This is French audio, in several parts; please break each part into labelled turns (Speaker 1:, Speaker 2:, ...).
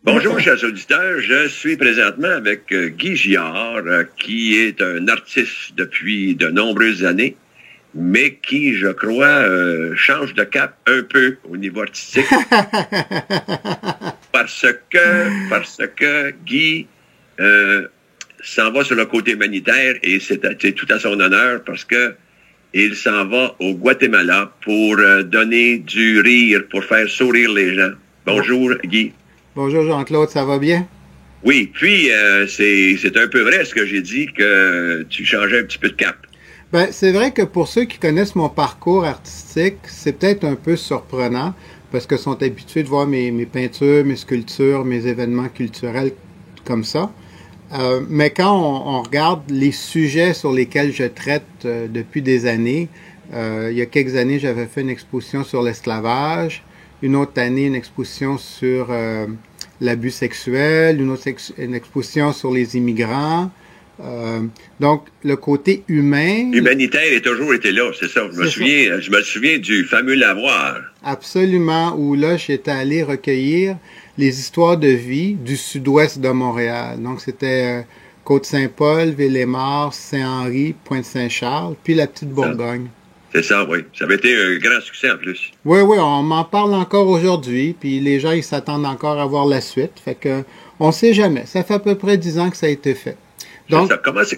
Speaker 1: Bonjour, chers auditeurs. Je suis présentement avec Guy Giard, qui est un artiste depuis de nombreuses années, mais qui, je crois, change de cap un peu au niveau artistique parce que Guy s'en va sur le côté humanitaire et c'est tout à son honneur parce que il s'en va au Guatemala pour donner du rire, pour faire sourire les gens. Bonjour, Guy.
Speaker 2: Bonjour Jean-Claude, ça va bien?
Speaker 1: Oui, puis c'est un peu vrai ce que j'ai dit, que tu changeais un petit peu de cap.
Speaker 2: Ben, c'est vrai que pour ceux qui connaissent mon parcours artistique, c'est peut-être un peu surprenant parce que sont habitués de voir mes peintures, mes sculptures, mes événements culturels comme ça. Mais quand on regarde les sujets sur lesquels je traite depuis des années, il y a quelques années, j'avais fait une exposition sur l'esclavage, une autre année, une exposition sur l'abus sexuel, une exposition sur les immigrants. Euh, donc, le côté humain.
Speaker 1: Humanitaire a toujours été là, c'est ça. Je me souviens du fameux lavoir.
Speaker 2: Absolument, où là, j'étais allé recueillir les histoires de vie du sud-ouest de Montréal. Donc, c'était Côte-Saint-Paul, Villemort, Saint-Henri, Pointe-Saint-Charles, puis la petite Bourgogne.
Speaker 1: C'est ça, oui. Ça avait été un grand succès en plus.
Speaker 2: Oui, oui, on m'en parle encore aujourd'hui, puis les gens, ils s'attendent encore à voir la suite. Fait que, on sait jamais. Ça fait à peu près 10 ans que ça a été fait. Donc,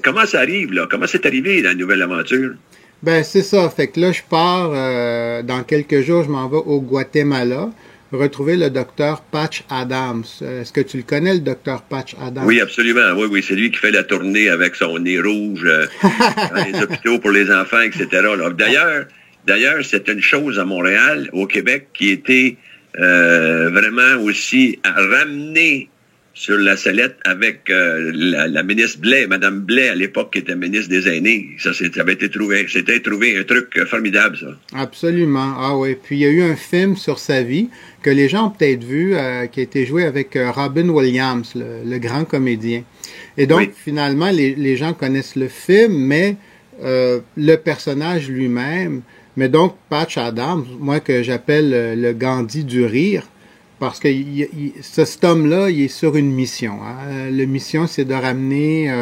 Speaker 1: comment ça arrive, là? Comment c'est arrivé, la nouvelle aventure?
Speaker 2: ben, c'est ça. Fait que là, je pars, dans quelques jours, je m'en vais au Guatemala, retrouver le docteur Patch Adams. Est-ce que tu le connais, le docteur Patch Adams?
Speaker 1: Oui, absolument. Oui, oui. C'est lui qui fait la tournée avec son nez rouge dans les hôpitaux pour les enfants, etc. là. D'ailleurs, c'est une chose à Montréal, au Québec, qui était vraiment aussi à ramener sur la sellette avec la ministre Blais, Madame Blais, à l'époque, qui était ministre des Aînés. Ça avait été trouvé. C'était trouvé un truc formidable, ça.
Speaker 2: Absolument. Ah oui. Puis il y a eu un film sur sa vie que les gens ont peut-être vu, qui a été joué avec Robin Williams, le grand comédien. Et donc,
Speaker 1: Oui.
Speaker 2: finalement, les gens connaissent le film, mais le personnage lui-même. Mais donc, Patch Adams, moi que j'appelle le Gandhi du rire, parce que cet homme-là, il est sur une mission. Hein. La mission, c'est de ramener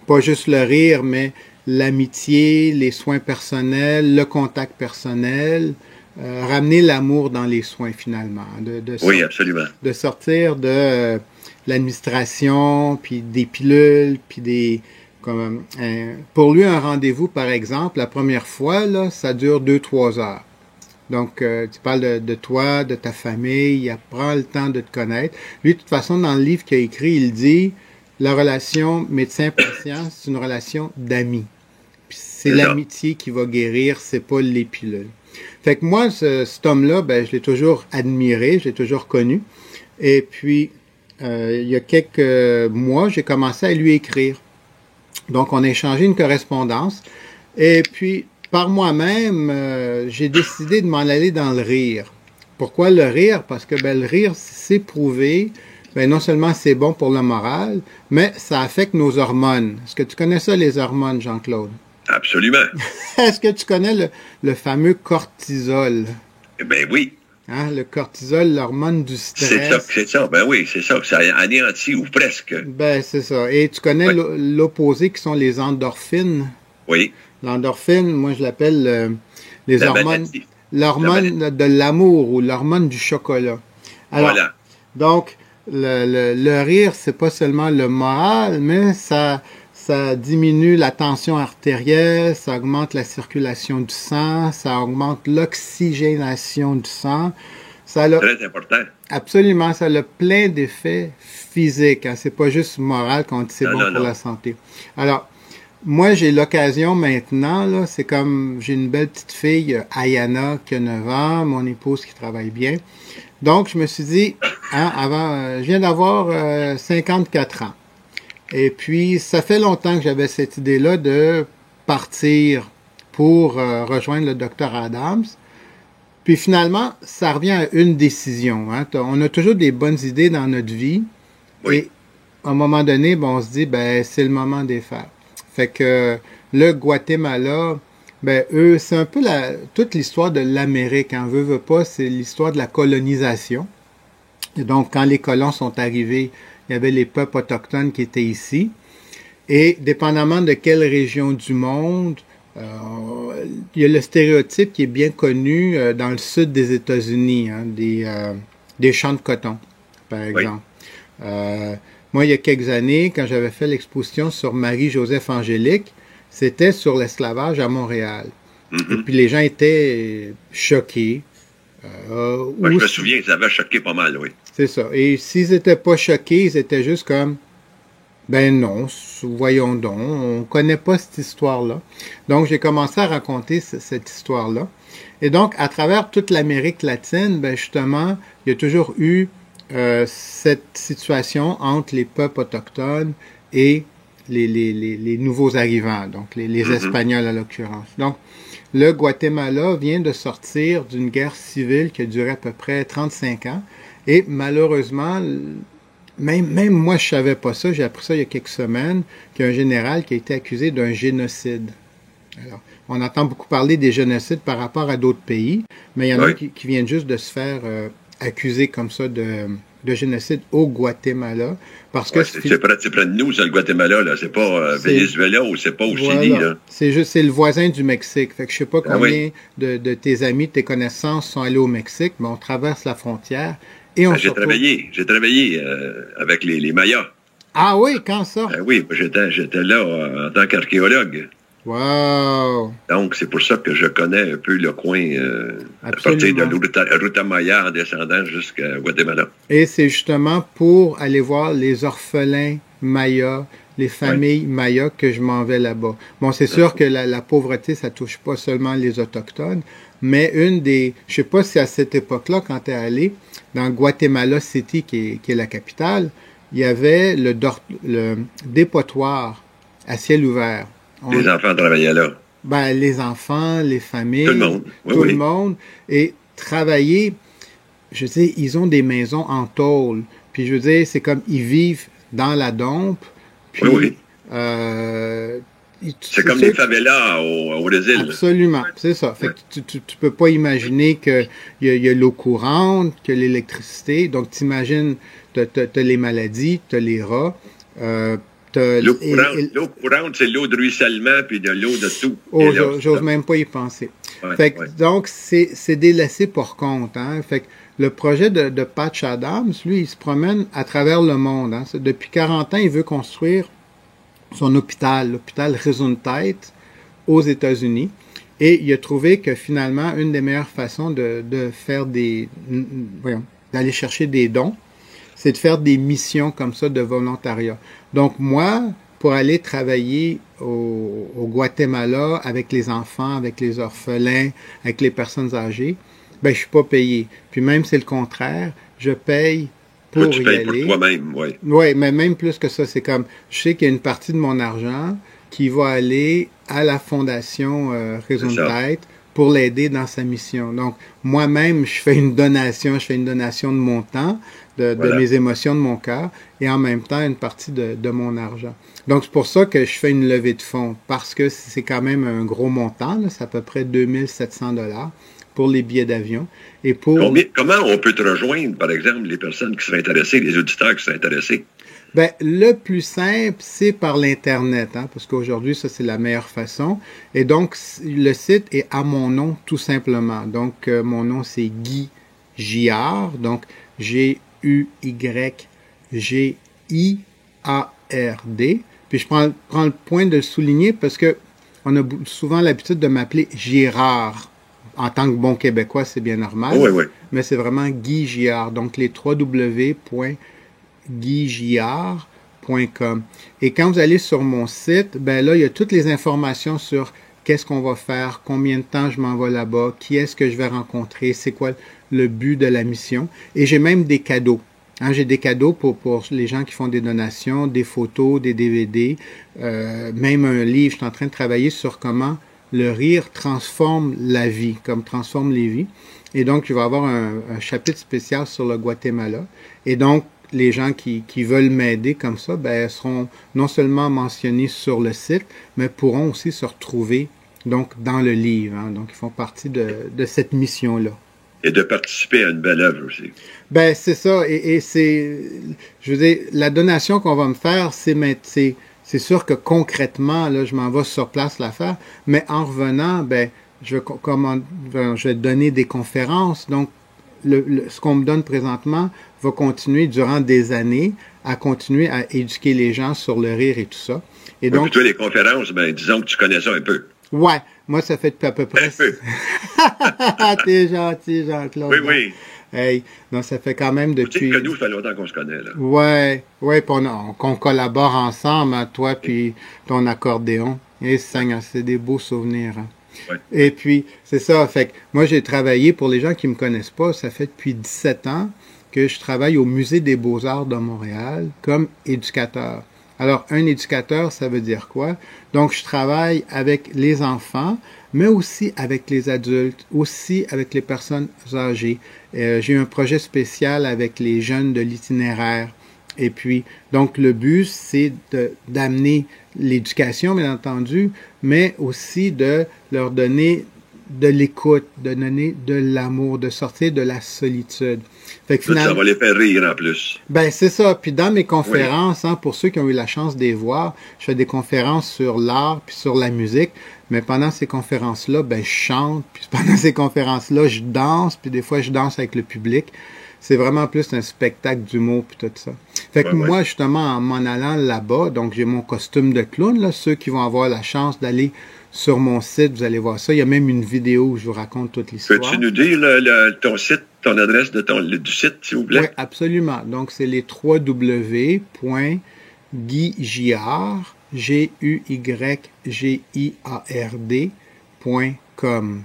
Speaker 2: pas juste le rire, mais l'amitié, les soins personnels, le contact personnel, ramener l'amour dans les soins finalement.
Speaker 1: Oui, absolument.
Speaker 2: De sortir de l'administration, puis des pilules, puis des... Comme, pour lui, un rendez-vous, par exemple, la première fois, là, ça dure 2-3 heures. Donc, tu parles de toi, de ta famille, il prend le temps de te connaître. Lui, de toute façon, dans le livre qu'il a écrit, il dit, la relation médecin-patient, c'est une relation d'amis. Puis c'est l'amitié qui va guérir, c'est pas les pilules. Fait que moi, cet homme-là, ben, je l'ai toujours admiré, je l'ai toujours connu. Et puis, il y a quelques mois, j'ai commencé à lui écrire. Donc, on a échangé une correspondance. Et puis, par moi-même, j'ai décidé de m'en aller dans le rire. Pourquoi le rire? Parce que ben, le rire, c'est prouvé. Ben, non seulement c'est bon pour le moral, mais ça affecte nos hormones. Est-ce que tu connais ça, les hormones, Jean-Claude?
Speaker 1: Absolument.
Speaker 2: Est-ce que tu connais le fameux cortisol?
Speaker 1: Eh ben oui.
Speaker 2: Hein, le cortisol, l'hormone du stress.
Speaker 1: C'est ça. Ben oui, c'est ça. Ça anéantit ou presque.
Speaker 2: Ben, c'est ça. Et tu connais l'opposé qui sont les endorphines?
Speaker 1: Oui.
Speaker 2: L'endorphine, moi je l'appelle les
Speaker 1: La
Speaker 2: hormones,
Speaker 1: maladie.
Speaker 2: l'hormone de l'amour ou l'hormone du chocolat. Alors,
Speaker 1: Voilà.
Speaker 2: donc, le rire, c'est pas seulement le moral, mais ça diminue la tension artérielle, ça augmente la circulation du sang, ça augmente l'oxygénation du sang.
Speaker 1: Très important.
Speaker 2: Absolument, ça a plein d'effets physiques. Hein. C'est pas juste moral quand on dit c'est bon pour la santé. Alors, moi, j'ai l'occasion maintenant, là, c'est comme, j'ai une belle petite fille, Ayana, qui a 9 ans, mon épouse qui travaille bien. Donc, je me suis dit, hein, je viens d'avoir 54 ans. Et puis, ça fait longtemps que j'avais cette idée-là de partir pour rejoindre le docteur Adams. Puis finalement, ça revient à une décision. Hein. On a toujours des bonnes idées dans notre vie.
Speaker 1: Oui.
Speaker 2: Et à un moment donné, ben, on se dit, ben, c'est le moment de les faire. Fait que le Guatemala, ben eux, c'est un peu toute l'histoire de l'Amérique. En veut pas, c'est l'histoire de la colonisation. Et donc, quand les colons sont arrivés, il y avait les peuples autochtones qui étaient ici. Et dépendamment de quelle région du monde, il y a le stéréotype qui est bien connu dans le sud des États-Unis, hein, des champs de coton, par exemple. Oui. Moi, il y a quelques années, quand j'avais fait l'exposition sur Marie-Joseph Angélique, c'était sur l'esclavage à Montréal. Et puis les gens étaient choqués.
Speaker 1: Moi, je me souviens, ça avait choqué pas mal, oui.
Speaker 2: C'est ça. Et s'ils n'étaient pas choqués, ils étaient juste comme, ben non, voyons donc, on connaît pas cette histoire-là. Donc, j'ai commencé à raconter cette histoire-là. Et donc, à travers toute l'Amérique latine, ben justement, il y a toujours eu cette situation entre les peuples autochtones et les nouveaux arrivants, donc les Espagnols à l'occurrence. Donc, le Guatemala vient de sortir d'une guerre civile qui a duré à peu près 35 ans. Et malheureusement, même moi, je savais pas ça. J'ai appris ça il y a quelques semaines, qu'il y a un général qui a été accusé d'un génocide. Alors, on entend beaucoup parler des génocides par rapport à d'autres pays, mais il y en a qui viennent juste de se faire accuser comme ça de génocide au Guatemala. Parce que
Speaker 1: c'est près de nous, ça, le Guatemala, là. C'est pas Venezuela ou c'est pas au Chili, là.
Speaker 2: C'est le voisin du Mexique. Fait que je sais pas combien de tes amis, de tes connaissances sont allés au Mexique, mais on traverse la frontière et on
Speaker 1: J'ai travaillé avec les Mayas.
Speaker 2: Ah oui, quand ça?
Speaker 1: Oui, j'étais là en tant qu'archéologue.
Speaker 2: Wow!
Speaker 1: Donc, c'est pour ça que je connais un peu le coin, à partir de Ruta Maya en descendant jusqu'à Guatemala.
Speaker 2: Et c'est justement pour aller voir les orphelins mayas, les familles mayas que je m'en vais là-bas. Bon, c'est sûr que la pauvreté, ça touche pas seulement les Autochtones, mais je sais pas si à cette époque-là, quand tu es allé, dans Guatemala City, qui est la capitale, il y avait le dépotoir à ciel ouvert.
Speaker 1: Les enfants travaillaient là.
Speaker 2: Ben, les enfants, les familles.
Speaker 1: Tout le monde.
Speaker 2: Tout le monde. Et travailler, je veux dire, ils ont des maisons en tôle. Puis je veux dire, c'est comme, ils vivent dans la dompe. Puis,
Speaker 1: c'est comme des favelas au Brésil.
Speaker 2: Absolument, c'est ça. Fait que tu peux pas imaginer qu'il y a l'eau courante, que l'électricité. Donc, tu imagines, t'as les maladies, t'as les rats.
Speaker 1: L'eau courante, c'est l'eau de ruissellement puis de l'eau de tout.
Speaker 2: Oh, j'ose même pas y penser. Donc, c'est des laissés pour compte. Hein? Fait que le projet de Patch Adams, lui, il se promène à travers le monde. Hein? Depuis 40 ans, il veut construire son hôpital, l'hôpital Gesundheit aux États-Unis. Et il a trouvé que finalement, une des meilleures façons de faire d'aller chercher des dons, c'est de faire des missions comme ça de volontariat. Donc moi, pour aller travailler au Guatemala avec les enfants, avec les orphelins, avec les personnes âgées, ben je suis pas payé. Puis même c'est le contraire, je paye pour
Speaker 1: tu payes pour toi-même, oui.
Speaker 2: Oui, mais même plus que ça, c'est comme, je sais qu'il y a une partie de mon argent qui va aller à la fondation Gesundheit pour l'aider dans sa mission. Donc, moi-même, je fais une donation de mon temps, de mes émotions, de mon cœur, et en même temps, une partie de mon argent. Donc, c'est pour ça que je fais une levée de fonds, parce que c'est quand même un gros montant, là, c'est à peu près 2700 $ pour les billets d'avion. Et pour...
Speaker 1: Comment on peut te rejoindre, par exemple, les personnes qui seraient intéressées, les auditeurs qui seraient intéressés?
Speaker 2: Ben, le plus simple, c'est par l'Internet, hein, parce qu'aujourd'hui, ça, c'est la meilleure façon. Et donc, le site est à mon nom, tout simplement. Donc, mon nom, c'est Guy Giard, donc G-U-Y-G-I-A-R-D. Puis, je prends le point de le souligner parce que on a souvent l'habitude de m'appeler Girard. En tant que bon Québécois, c'est bien normal.
Speaker 1: Oui, oui.
Speaker 2: Mais c'est vraiment Guy Giard. Donc, les www.guygiard.com. Et quand vous allez sur mon site, ben là, il y a toutes les informations sur qu'est-ce qu'on va faire, combien de temps je m'en vais là-bas, qui est-ce que je vais rencontrer, c'est quoi le but de la mission. Et j'ai même des cadeaux. Hein, j'ai des cadeaux pour les gens qui font des donations, des photos, des DVD, même un livre. Je suis en train de travailler sur comment le rire transforme la vie, comme transforme les vies. Et donc, je vais avoir un chapitre spécial sur le Guatemala. Et donc, les gens qui veulent m'aider comme ça, ben, seront non seulement mentionnés sur le site, mais pourront aussi se retrouver donc dans le livre. Hein. Donc, ils font partie de cette mission-là.
Speaker 1: et de participer à une belle œuvre aussi.
Speaker 2: Ben, c'est ça. Et c'est, je veux dire, la donation qu'on va me faire, c'est sûr que concrètement, là, je m'en vais sur place la faire. Mais en revenant, ben, je vais donner des conférences. Donc, ce qu'on me donne présentement va continuer durant des années à continuer à éduquer les gens sur le rire et tout ça. Et donc,
Speaker 1: toi, les conférences, ben, disons que tu connais ça un peu.
Speaker 2: Ouais, moi, ça fait depuis à peu près...
Speaker 1: Un peu.
Speaker 2: T'es gentil, Jean-Claude.
Speaker 1: Oui, oui.
Speaker 2: Hey, non, ça fait quand même depuis...
Speaker 1: Tu sais que nous, ça fait longtemps qu'on se connaît, là.
Speaker 2: Ouais, puis qu'on collabore ensemble, hein, toi puis ton accordéon. Et Seigneur, c'est des beaux souvenirs. Hein.
Speaker 1: Ouais.
Speaker 2: Et puis, c'est ça, fait que moi, j'ai travaillé, pour les gens qui me connaissent pas, ça fait depuis 17 ans que je travaille au Musée des Beaux-Arts de Montréal comme éducateur. Alors, un éducateur, ça veut dire quoi? Donc, je travaille avec les enfants, mais aussi avec les adultes, aussi avec les personnes âgées. J'ai eu un projet spécial avec les jeunes de l'itinéraire. Et puis, donc, le but, c'est d'amener l'éducation, bien entendu, mais aussi de leur donner de l'écoute, de donner de l'amour, de sortir de la solitude. Fait que
Speaker 1: finalement, ça va les faire rire en plus.
Speaker 2: Ben, c'est ça. Puis dans mes conférences, hein, pour ceux qui ont eu la chance de les voir, je fais des conférences sur l'art puis sur la musique. Mais pendant ces conférences-là, ben, je chante. Puis pendant ces conférences-là, je danse. Puis des fois, je danse avec le public. C'est vraiment plus un spectacle d'humour puis tout ça. Fait que moi, justement, en m'en allant là-bas, donc j'ai mon costume de clown, là, ceux qui vont avoir la chance d'aller sur mon site, vous allez voir ça. Il y a même une vidéo où je vous raconte toute l'histoire.
Speaker 1: Peux-tu nous dire ton site, ton adresse du site, s'il vous plaît?
Speaker 2: Oui, absolument. Donc, c'est les www.guygiard, GUYGIARD.com.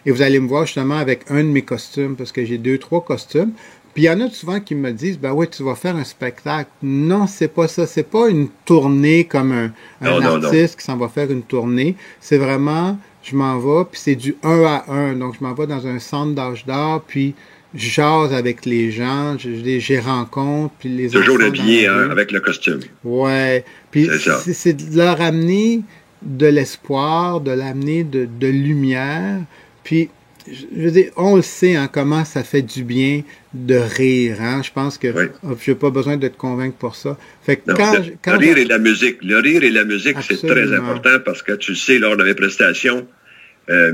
Speaker 2: Et vous allez me voir justement avec un de mes costumes, parce que j'ai 2-3 costumes. Puis il y en a souvent qui me disent, ben oui, tu vas faire un spectacle. Non, c'est pas ça. C'est pas une tournée comme un artiste qui s'en va faire une tournée. C'est vraiment, je m'en vais, puis c'est du 1 à 1. Donc, je m'en vais dans un centre d'âge d'art, puis je jase avec les gens, j'ai rencontre, puis les
Speaker 1: toujours habillé avec le costume.
Speaker 2: Ouais. Puis c'est de leur amener de l'espoir, de l'amener de lumière. Puis, je veux dire, on le sait, hein, comment ça fait du bien de rire. Hein? Je pense que je n'ai pas besoin de te convaincre pour ça. Fait que
Speaker 1: le rire et la musique. Le rire et la musique, c'est très important parce que tu le sais, lors de mes prestations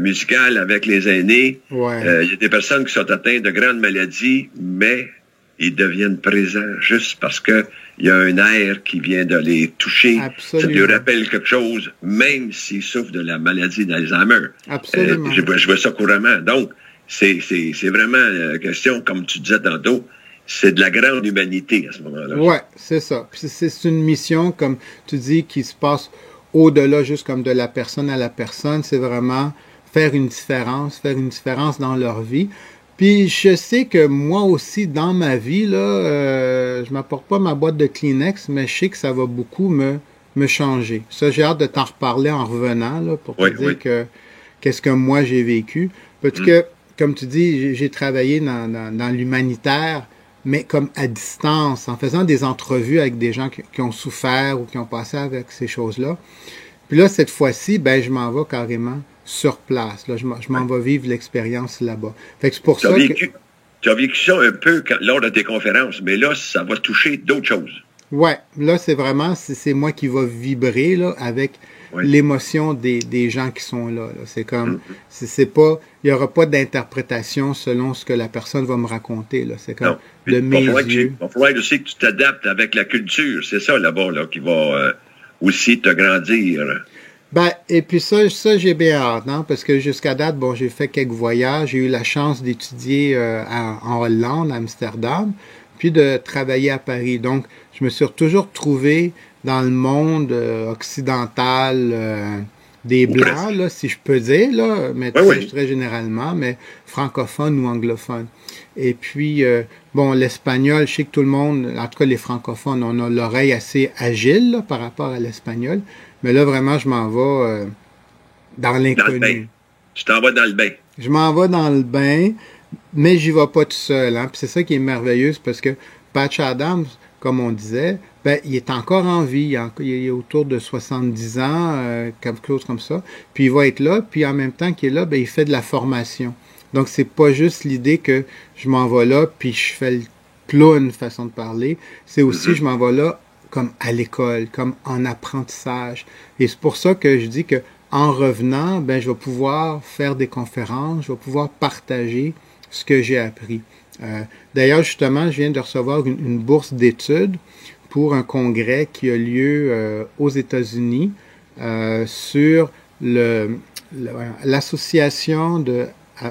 Speaker 1: musicales avec les aînés, il y a des personnes qui sont atteintes de grandes maladies, mais ils deviennent présents juste parce que il y a un air qui vient de les toucher. Absolument. Ça lui rappelle quelque chose, même s'ils souffrent de la maladie d'Alzheimer.
Speaker 2: Absolument.
Speaker 1: Je vois ça couramment. Donc, c'est vraiment une question, comme tu disais tantôt, c'est de la grande humanité à ce moment-là.
Speaker 2: Oui, c'est ça. C'est une mission, comme tu dis, qui se passe au-delà, juste comme de la personne à la personne. C'est vraiment faire une différence dans leur vie. Puis je sais que moi aussi, dans ma vie, là, je m'apporte pas ma boîte de Kleenex, mais je sais que ça va beaucoup me changer. Ça, j'ai hâte de t'en reparler en revenant, là, pour te dire qu'est-ce que moi j'ai vécu. Parce que, comme tu dis, j'ai travaillé dans l'humanitaire, mais comme à distance, en faisant des entrevues avec des gens qui ont souffert ou qui ont passé avec ces choses-là. Puis là, cette fois-ci, ben, je m'en vais carrément sur place. Là, je m'en vais vivre l'expérience là-bas. Fait que c'est pour ça que...
Speaker 1: Tu as vécu ça un peu lors de tes conférences, mais là, ça va toucher d'autres choses.
Speaker 2: Ouais, là, c'est vraiment, c'est moi qui va vibrer là, avec l'émotion des gens qui sont là. C'est comme, c'est pas, il n'y aura pas d'interprétation selon ce que la personne va me raconter. Là. C'est comme de mes yeux.
Speaker 1: Il va falloir aussi que tu t'adaptes avec la culture. C'est ça là-bas là, qui va aussi te grandir.
Speaker 2: Ben, et puis ça j'ai bien hâte, hein, parce que jusqu'à date, bon, j'ai fait quelques voyages, j'ai eu la chance d'étudier en Hollande, à Amsterdam, puis de travailler à Paris. Donc, je me suis toujours trouvé dans le monde occidental des Blancs, là, si je peux dire, là, mais très généralement, mais francophone ou anglophone. Et puis, bon, l'espagnol, je sais que tout le monde, en tout cas les francophones, on a l'oreille assez agile là, par rapport à l'espagnol. Mais là, vraiment, je m'en vais dans l'inconnu.
Speaker 1: Tu t'en vas dans le bain.
Speaker 2: Je m'en vais dans le bain, mais j'y vais pas tout seul. Hein. Puis c'est ça qui est merveilleux, parce que Patch Adams, comme on disait, ben, il est encore en vie. Il est autour de 70 ans, quelque chose comme ça. Puis il va être là, puis en même temps qu'il est là, ben, il fait de la formation. Donc, c'est pas juste l'idée que je m'en vais là, puis je fais le clown, façon de parler. C'est aussi, je m'en vais là comme à l'école, comme en apprentissage. Et c'est pour ça que je dis que en revenant, ben, je vais pouvoir faire des conférences, je vais pouvoir partager ce que j'ai appris. D'ailleurs, justement, je viens de recevoir une bourse d'études pour un congrès qui a lieu aux États-Unis sur l'association de,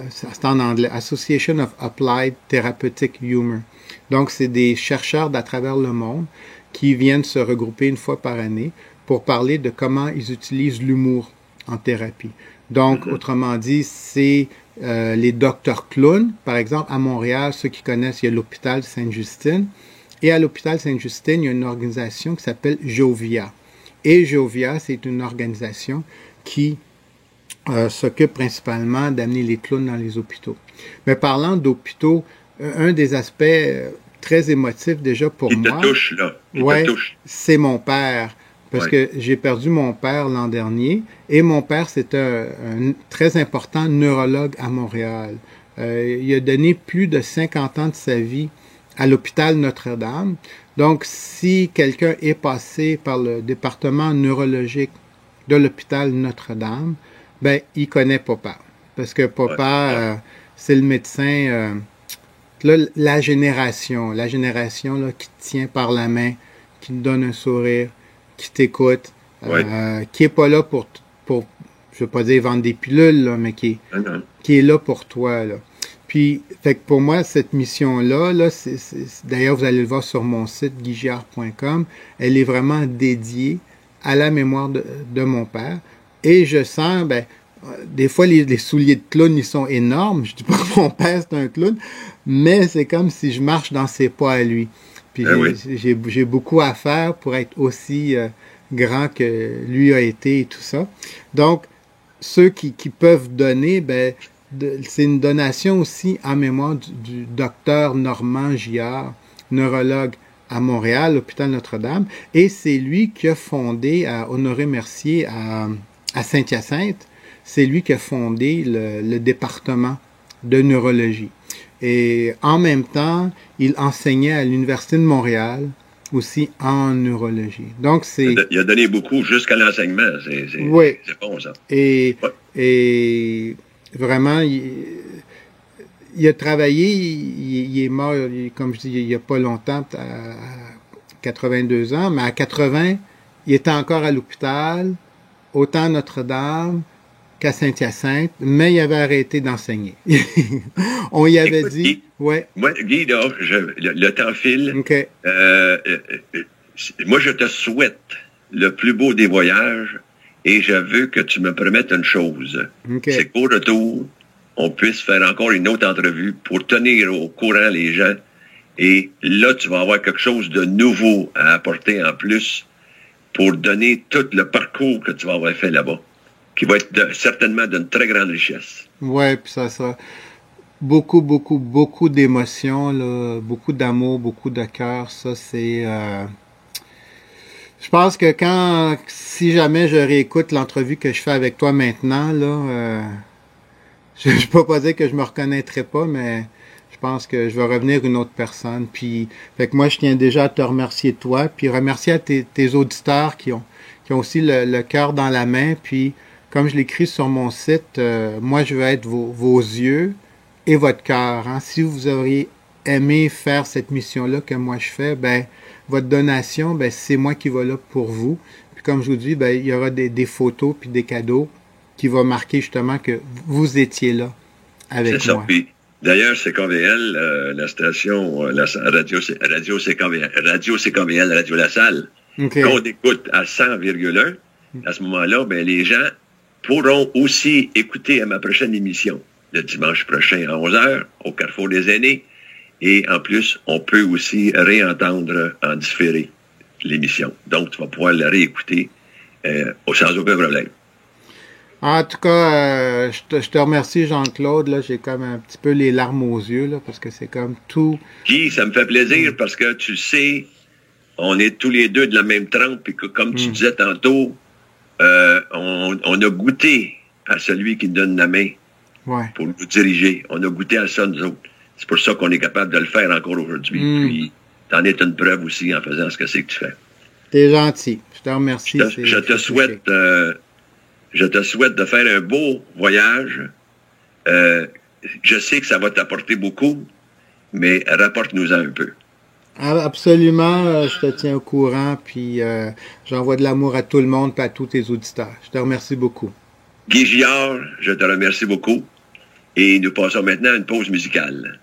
Speaker 2: c'est en anglais, Association of Applied Therapeutic Humor. Donc, c'est des chercheurs d'à travers le monde qui viennent se regrouper une fois par année pour parler de comment ils utilisent l'humour en thérapie. Donc, autrement dit, c'est les docteurs clowns. Par exemple, à Montréal, ceux qui connaissent, il y a l'hôpital Sainte-Justine. Et à l'hôpital Sainte-Justine, il y a une organisation qui s'appelle Jovia. Et Jovia, c'est une organisation qui s'occupe principalement d'amener les clowns dans les hôpitaux. Mais parlant d'hôpitaux, un des aspects très émotifs déjà pour moi...
Speaker 1: Qui te touche, là.
Speaker 2: Ouais, c'est mon père. Parce que j'ai perdu mon père l'an dernier. Et mon père, c'est un très important neurologue à Montréal. Il a donné plus de 50 ans de sa vie à l'hôpital Notre-Dame. Donc, si quelqu'un est passé par le département neurologique de l'hôpital Notre-Dame, ben, il connaît papa. Parce que papa, c'est le médecin, là, la génération là, qui te tient par la main, qui te donne un sourire, qui t'écoute, qui est pas là pour, je veux pas dire vendre des pilules, là, mais qui est là pour toi, là. Puis, fait que pour moi, cette mission-là, là, d'ailleurs, vous allez le voir sur mon site, guigiard.com, elle est vraiment dédiée à la mémoire de mon père. Et je sens, ben, des fois, les souliers de clown, ils sont énormes. Je dis pas que mon père, c'est un clown, mais c'est comme si je marche dans ses pas à lui. Puis j'ai beaucoup à faire pour être aussi grand que lui a été et tout ça. Donc, ceux qui peuvent donner, ben, c'est une donation aussi en mémoire du docteur Normand Giard, neurologue à Montréal, l'hôpital Notre-Dame. Et c'est lui qui a fondé, à Honoré-Mercier, à Saint-Hyacinthe, c'est lui qui a fondé le département de neurologie. Et en même temps, il enseignait à l'Université de Montréal aussi en neurologie. Donc, c'est...
Speaker 1: Il a donné beaucoup jusqu'à l'enseignement. C'est bon, ça.
Speaker 2: Et vraiment, il a travaillé, il est mort, comme je dis, il n'y a pas longtemps, à 82 ans, mais à 80, il était encore à l'hôpital, autant à Notre-Dame qu'à Saint-Hyacinthe, mais il avait arrêté d'enseigner. On y avait dit...
Speaker 1: Moi, Guy, là, le temps file.
Speaker 2: Okay.
Speaker 1: Moi, je te souhaite le plus beau des voyages et je veux que tu me promettes une chose.
Speaker 2: Okay.
Speaker 1: C'est qu'au retour, on puisse faire encore une autre entrevue pour tenir au courant les gens. Et là, tu vas avoir quelque chose de nouveau à apporter en plus pour donner tout le parcours que tu vas avoir fait là-bas, qui va être certainement d'une très grande richesse.
Speaker 2: Ouais, puis ça sera beaucoup d'émotions, là, beaucoup d'amour, beaucoup de cœur. Ça, c'est... Je pense que si jamais je réécoute l'entrevue que je fais avec toi maintenant, là, je peux pas dire que je me reconnaîtrai pas, mais je pense que je vais revenir une autre personne. Puis, fait que moi, je tiens déjà à te remercier toi, puis remercier à tes auditeurs qui ont aussi le cœur dans la main. Puis, comme je l'écris sur mon site, moi, je veux être vos yeux et votre cœur. Hein. Si vous auriez aimé faire cette mission-là que moi je fais, ben votre donation, ben c'est moi qui va là pour vous. Puis comme je vous dis, ben il y aura des photos puis des cadeaux qui vont marquer justement que vous étiez là avec moi. C'est ça.
Speaker 1: Puis d'ailleurs, CKVL, la station Radio CKVL, Radio La Salle, qu'on écoute à 100,1, à ce moment-là, ben les gens pourront aussi écouter à ma prochaine émission, le dimanche prochain à 11h, au Carrefour des Aînés. Et en plus, on peut aussi réentendre en différé l'émission. Donc, tu vas pouvoir la réécouter sans aucun problème.
Speaker 2: En tout cas, je te remercie, Jean-Claude. Là, j'ai comme un petit peu les larmes aux yeux, là, parce que c'est comme tout...
Speaker 1: Guy, ça me fait plaisir parce que tu sais, on est tous les deux de la même trempe et que, comme tu disais tantôt, on a goûté à celui qui donne la main
Speaker 2: Ouais.
Speaker 1: pour nous diriger. On a goûté à ça, nous autres. C'est pour ça qu'on est capable de le faire encore aujourd'hui. Puis, t'en es une preuve aussi en faisant ce que c'est que tu fais.
Speaker 2: T'es gentil. Je te remercie.
Speaker 1: Je te souhaite de faire un beau voyage. Je sais que ça va t'apporter beaucoup, mais rapporte-nous-en un peu.
Speaker 2: Absolument, je te tiens au courant, puis j'envoie de l'amour à tout le monde et à tous tes auditeurs. Je te remercie beaucoup.
Speaker 1: Guy Gillard, je te remercie beaucoup. Et nous passons maintenant à une pause musicale.